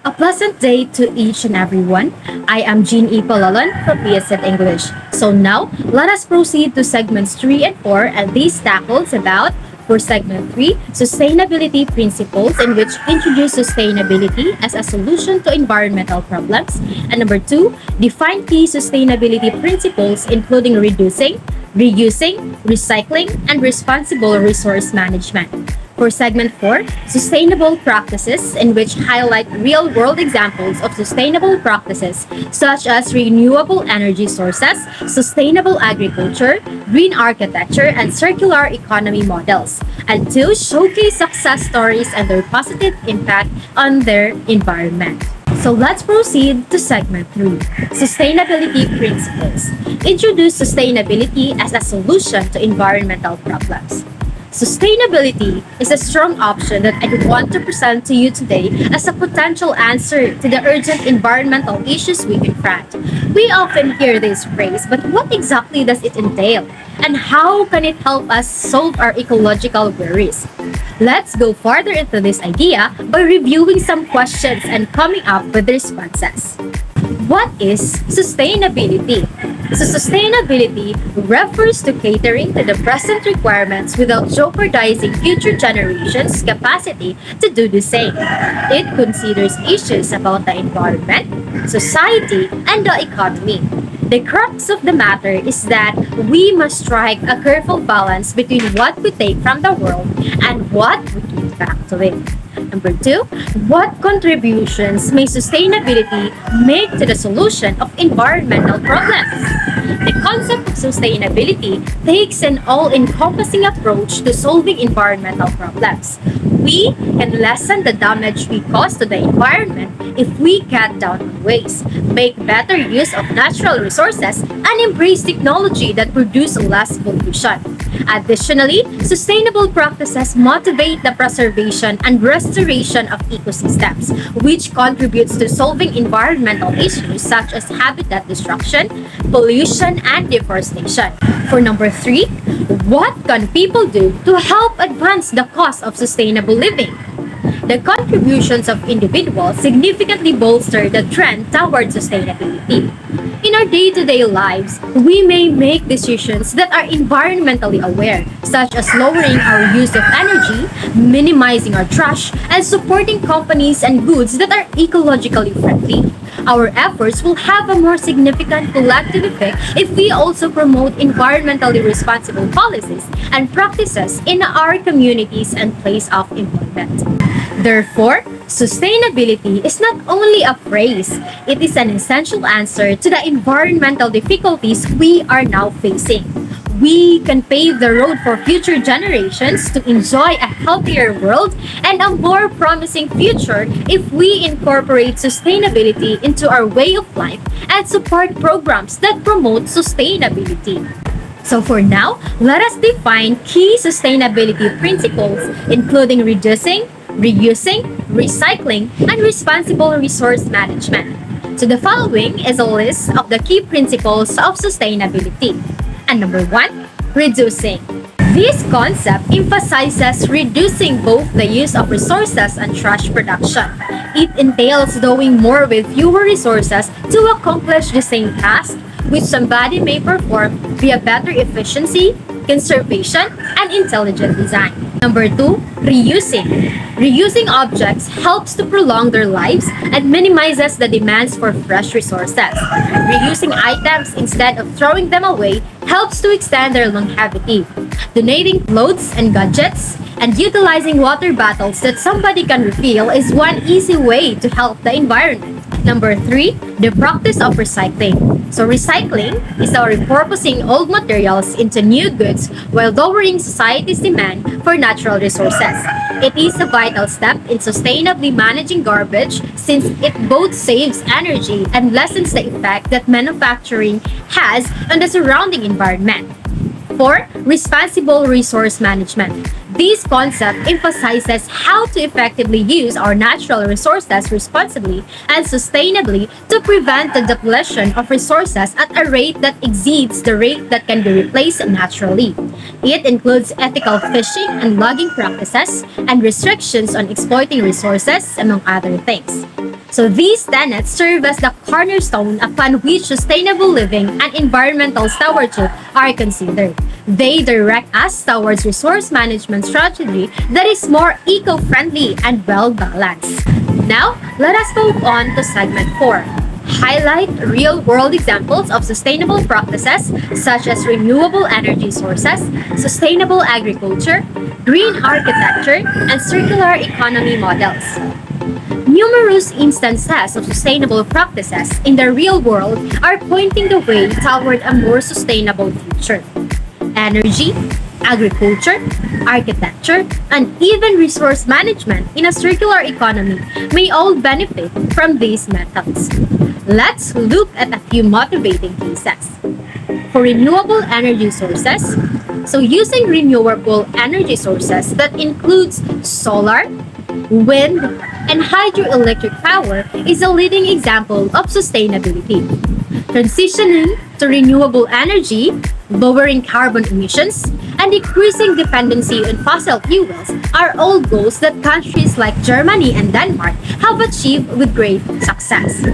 A pleasant day to each and everyone. I am Jean E. Palalan from PSN English. So now, let us proceed to segments 3 and 4, and these tackles about for segment 3, sustainability principles, in which introduce sustainability as a solution to environmental problems. And number 2, define key sustainability principles, including reducing, reusing, recycling, and responsible resource management. For segment 4, sustainable practices, in which highlight real world examples of sustainable practices such as renewable energy sources, sustainable agriculture, green architecture, and circular economy models. And 2, showcase success stories and their positive impact on their environment. So let's proceed to segment 3, sustainability principles. Introduce sustainability as a solution to environmental problems. Sustainability is a strong option that I want to present to you today as a potential answer to the urgent environmental issues we confront. We often hear this phrase, but what exactly does it entail? And how can it help us solve our ecological worries? Let's go further into this idea by reviewing some questions and coming up with responses. What is sustainability? So sustainability refers to catering to the present requirements without jeopardizing future generations' capacity to do the same. It considers issues about the environment, society, and the economy. The crux of the matter is that we must strike a careful balance between what we take from the world and what we give back to it. Number 2, what contributions may sustainability make to the solution of environmental problems? The concept of sustainability takes an all-encompassing approach to solving environmental problems. We can lessen the damage we cause to the environment if we cut down on waste, make better use of natural resources, and embrace technology that produce less pollution. Additionally, sustainable practices motivate the preservation and restoration of ecosystems, which contributes to solving environmental issues such as habitat destruction, pollution, and deforestation. For number 3, what can people do to help advance the cause of sustainable living? The contributions of individuals significantly bolster the trend toward sustainability. In our day-to-day lives, we may make decisions that are environmentally aware, such as lowering our use of energy, minimizing our trash, and supporting companies and goods that are ecologically friendly. Our efforts will have a more significant collective effect if we also promote environmentally responsible policies and practices in our communities and place of employment. Therefore, sustainability is not only a phrase, it is an essential answer to the environmental difficulties we are now facing. We can pave the road for future generations to enjoy a healthier world and a more promising future if we incorporate sustainability into our way of life and support programs that promote sustainability. So for now, let us define key sustainability principles, including reducing, reusing, recycling, and responsible resource management. So the following is a list of the key principles of sustainability. And number 1, reducing. This concept emphasizes reducing both the use of resources and trash production. It entails doing more with fewer resources to accomplish the same task, which somebody may perform via better efficiency, conservation, and intelligent design. Number 2, reusing. Reusing objects helps to prolong their lives and minimizes the demands for fresh resources. Reusing items instead of throwing them away helps to extend their longevity. Donating clothes and gadgets and utilizing water bottles that somebody can refill is one easy way to help the environment. Number 3, the practice of recycling. So recycling is our repurposing old materials into new goods while lowering society's demand for natural resources. It is a vital step in sustainably managing garbage since it both saves energy and lessens the effect that manufacturing has on the surrounding environment. 4, responsible resource management. This concept emphasizes how to effectively use our natural resources responsibly and sustainably to prevent the depletion of resources at a rate that exceeds the rate that can be replaced naturally. It includes ethical fishing and logging practices and restrictions on exploiting resources, among other things. So these tenets serve as the cornerstone upon which sustainable living and environmental stewardship are considered. They direct us towards resource management strategy that is more eco-friendly and well-balanced. Now, let us move on to segment 4. Highlight real-world examples of sustainable practices such as renewable energy sources, sustainable agriculture, green architecture, and circular economy models. Numerous instances of sustainable practices in the real world are pointing the way toward a more sustainable future. Energy, agriculture, architecture, and even resource management in a circular economy may all benefit from these methods. Let's look at a few motivating cases. For renewable energy sources, so using renewable energy sources that includes solar, wind, and hydroelectric power is a leading example of sustainability. Transitioning to renewable energy, lowering carbon emissions, and decreasing dependency on fossil fuels are all goals that countries like Germany and Denmark have achieved with great success.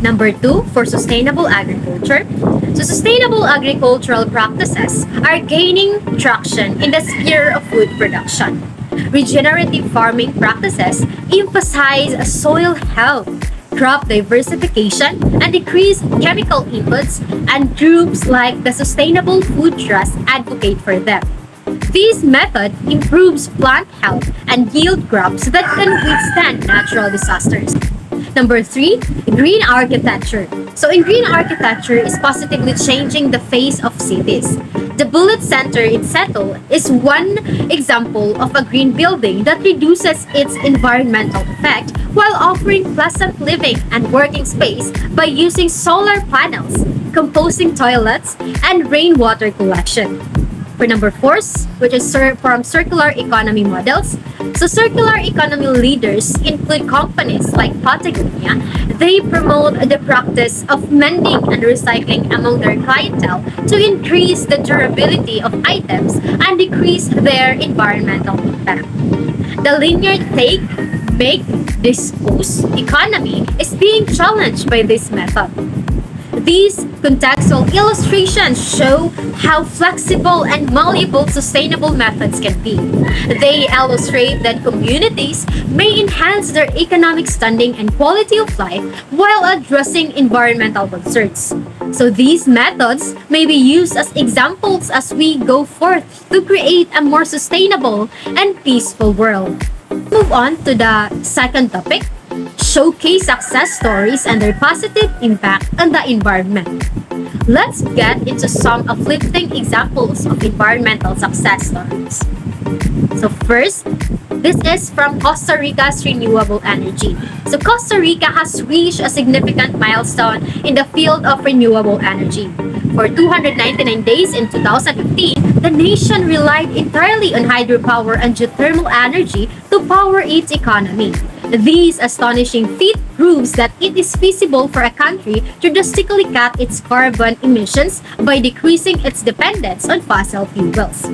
Number 2, for sustainable agriculture. So sustainable agricultural practices are gaining traction in the sphere of food production. Regenerative farming practices emphasize soil health, crop diversification, and decrease chemical inputs, and groups like the Sustainable Food Trust advocate for them. This method improves plant health and yield crops that can withstand natural disasters. Number 3, green architecture. So in green architecture is positively changing the face of cities. The Bullet Center in Seattle is one example of a green building that reduces its environmental effect while offering pleasant living and working space by using solar panels, composting toilets, and rainwater collection. For number 4, which is from circular economy models. So circular economy leaders include companies like Patagonia. They promote the practice of mending and recycling among their clientele to increase the durability of items and decrease their environmental impact. The linear take, make, dispose economy is being challenged by this method. These contextual illustrations show how flexible and malleable sustainable methods can be. They illustrate that communities may enhance their economic standing and quality of life while addressing environmental concerns. So these methods may be used as examples as we go forth to create a more sustainable and peaceful world. Move on to the second topic. Showcase success stories and their positive impact on the environment. Let's get into some uplifting examples of environmental success stories. So first, this is from Costa Rica's renewable energy. So Costa Rica has reached a significant milestone in the field of renewable energy. For 299 days in 2015, the nation relied entirely on hydropower and geothermal energy to power its economy. This astonishing feat proves that it is feasible for a country to drastically cut its carbon emissions by decreasing its dependence on fossil fuels.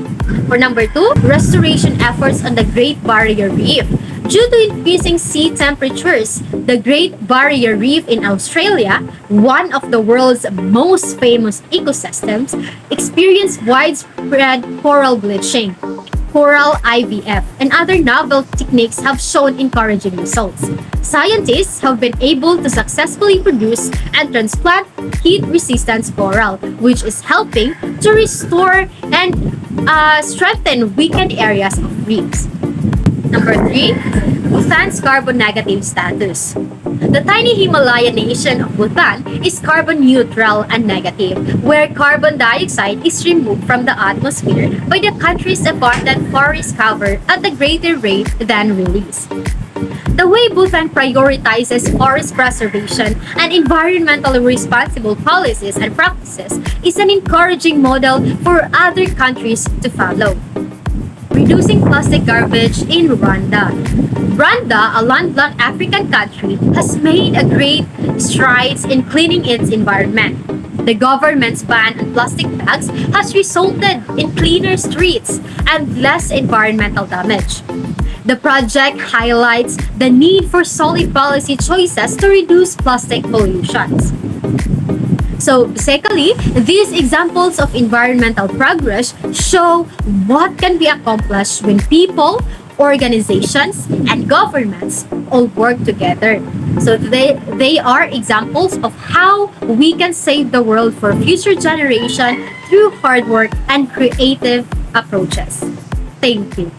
For number 2, restoration efforts on the Great Barrier Reef. Due to increasing sea temperatures, the Great Barrier Reef in Australia, one of the world's most famous ecosystems, experienced widespread coral bleaching. Coral IVF and other novel techniques have shown encouraging results. Scientists have been able to successfully produce and transplant heat-resistant coral, which is helping to restore and strengthen weakened areas of reefs. Number 3, Bhutan's carbon negative status. The tiny Himalayan nation of Bhutan is carbon neutral and negative, where carbon dioxide is removed from the atmosphere by the country's abundant forest cover at a greater rate than released. The way Bhutan prioritizes forest preservation and environmentally responsible policies and practices is an encouraging model for other countries to follow. reducing plastic garbage in Rwanda. Rwanda, a landlocked African country, has made a great strides in cleaning its environment. The government's ban on plastic bags has resulted in cleaner streets and less environmental damage. The project highlights the need for solid policy choices to reduce plastic pollution. So basically, these examples of environmental progress show what can be accomplished when people, organizations, and governments all work together. So they are examples of how we can save the world for future generation through hard work and creative approaches. Thank you.